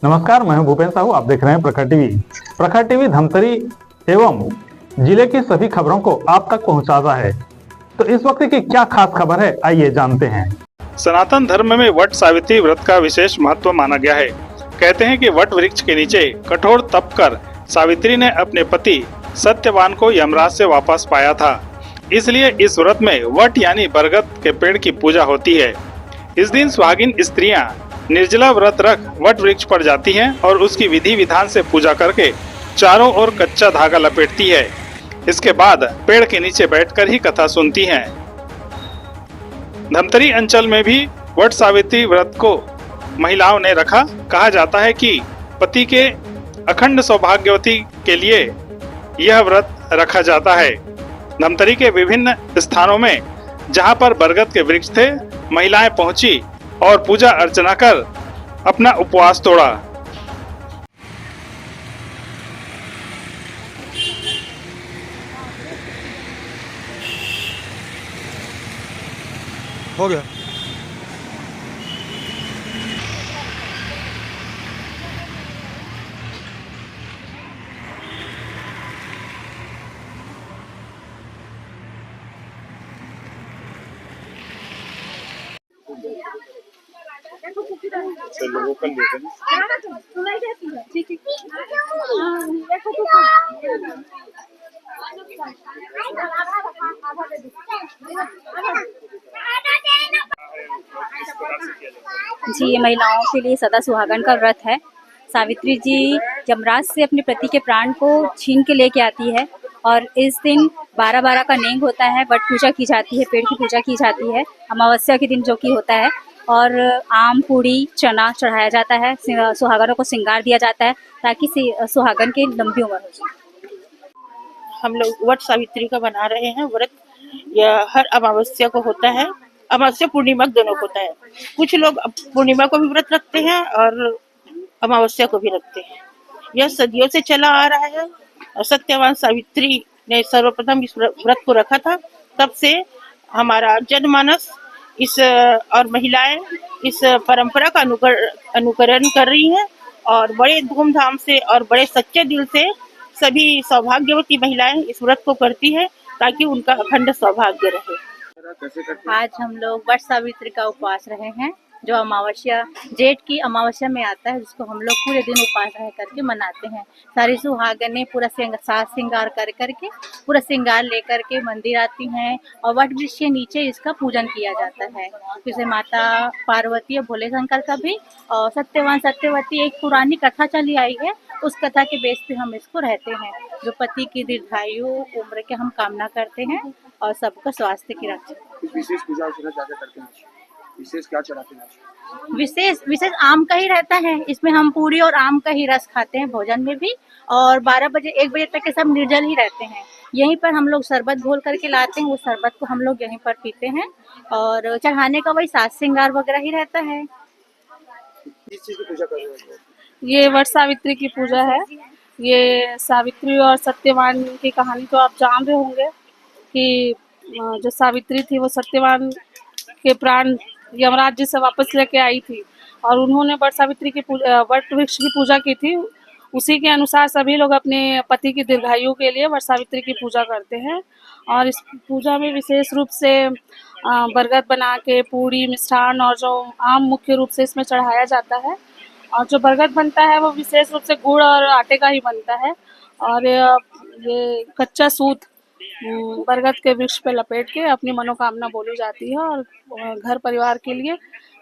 नमस्कार, मैं हूं भूपेन साहू। आप देख रहे हैं प्रखर टीवी। प्रखर टीवी धमतरी एवं जिले की सभी खबरों को आप तक पहुंचाता है। तो इस वक्त की क्या खास खबर है, आइए जानते हैं। सनातन धर्म में वट सावित्री व्रत का विशेष महत्व माना गया है। कहते हैं कि वट वृक्ष के नीचे कठोर तप कर सावित्री ने अपने पति सत्यवान को यमराज से वापस पाया था। इसलिए इस व्रत में वट यानी बरगद के पेड़ की पूजा होती है। इस दिन सुहागिन स्त्रियां निर्जला व्रत रख वट वृक्ष पर जाती हैं और उसकी विधि विधान से पूजा करके चारों ओर कच्चा धागा लपेटती है। इसके बाद पेड़ के नीचे बैठकर ही कथा सुनती हैं। धमतरी अंचल में भी वट सावित्री व्रत को महिलाओं ने रखा। कहा जाता है कि पति के अखंड सौभाग्यवती के लिए यह व्रत रखा जाता है। धमतरी के विभिन्न स्थानों में जहां पर बरगद के वृक्ष थे, महिलाएं पहुंची और पूजा अर्चना कर अपना उपवास तोड़ा। हो गया। जी, ये महिलाओं के लिए सदा सुहागन का व्रत है। सावित्री जी यमराज से अपने पति के प्राण को छीन के लेके आती है और इस दिन 12-12 का नेंग होता है। वट पूजा की जाती है, पेड़ की पूजा की जाती है अमावस्या के दिन जो कि होता है। और आम, पूड़ी, चना चढ़ाया जाता है। सुहागनों को श्रृंगार दिया जाता है ताकि सुहागन की लंबी उम्र हो जाए। हम लोग वट सावित्री का बना रहे हैं व्रत। यह हर अमावस्या को होता है। अमावस्या पूर्णिमा दोनों होता है। कुछ लोग पूर्णिमा को भी व्रत रखते हैं और अमावस्या को भी रखते हैं। यह सदियों से चला आ रहा है और सत्यवान सावित्री ने सर्वप्रथम इस व्रत को रखा था। तब से हमारा जनमानस इस और महिलाएं इस परंपरा का अनुकरण कर रही हैं और बड़े धूमधाम से और बड़े सच्चे दिल से सभी सौभाग्यवती महिलाएं इस व्रत को करती हैं ताकि उनका अखंड सौभाग्य रहे। आज हम लोग वट सावित्री का उपवास रहे हैं, जो अमावस्या जेठ की अमावस्या में आता है, जिसको हम लोग पूरे दिन उपवास रह करके मनाते हैं। सारी सुहागनें पूरा साज श्रृंगार कर करके पूरा श्रृंगार लेकर के मंदिर आती हैं और वट वृक्ष के नीचे इसका पूजन किया जाता है। जैसे माता पार्वती और भोले शंकर का भी और सत्यवान सत्यवती एक पुरानी कथा चली आई है, उस कथा के बेस पे हम इसको रहते हैं। जो पति की दीर्घायु उम्र के हम कामना करते हैं और सबका स्वास्थ्य की रक्षा। विशेष पूजा अर्चना क्या करते हैं? विशेष क्या चढ़ाते हैं? विशेष आम का ही रहता है। इसमें हम पूरी और आम का ही रस खाते हैं भोजन में भी। और 12 बजे 1 बजे तक के सब निर्जल ही रहते हैं। यहीं पर हम लोग शरबत घोल करके लाते हैं, वो शरबत को हम लोग यहीं पर पीते हैं और चढ़ाने का वही साज श्रृंगार वगैरह ही रहता है। किस चीज की पूजा कर रहे हैं? ये वट सावित्री की पूजा है। ये सावित्री और सत्यवान की कहानी तो आप जान रहे होंगे कि जो सावित्री थी वो सत्यवान के प्राण यमराज जी से वापस लेके आई थी और उन्होंने वट सावित्री की वट वृक्ष की पूजा की थी। उसी के अनुसार सभी लोग अपने पति की दीर्घायु के लिए वट सावित्री की पूजा करते हैं और इस पूजा में विशेष रूप से बरगद बना के पूड़ी, मिष्ठान और जो आम मुख्य रूप से इसमें चढ़ाया जाता है। और जो बरगद बनता है वो विशेष रूप से गुड़ और आटे का ही बनता है और ये कच्चा सूत बरगद के वृक्ष पे लपेट के अपनी मनोकामना बोली जाती है और घर परिवार के लिए,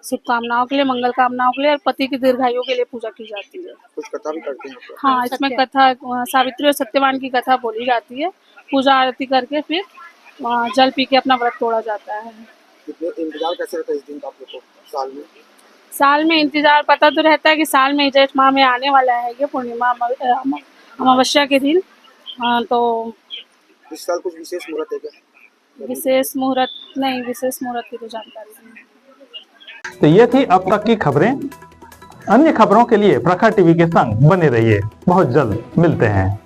शुभकामनाओं के लिए, मंगल कामनाओं के लिए और पति की दीर्घायु के लिए पूजा की जाती है। कुछ कथा भी करते हैं? हाँ, इसमें कथा सावित्री और सत्यवान की कथा बोली जाती है। पूजा आरती करके फिर जल पी के अपना व्रत तोड़ा जाता है। इंतजार कैसे रहता है इस दिन का आप लोग को? साल में इंतजार पता तो रहता है कि साल में जेठ माह में आने वाला है ये पूर्णिमा अमावस्या के दिन। तो इस साल कुछ विशेष मुहूर्त है क्या? विशेष मुहूर्त नहीं, विशेष मुहूर्त की तो जानकारी नहीं। तो ये थी अब तक की खबरें। अन्य खबरों के लिए प्रखर टीवी के संग बने रहिए। बहुत जल्द मिलते हैं।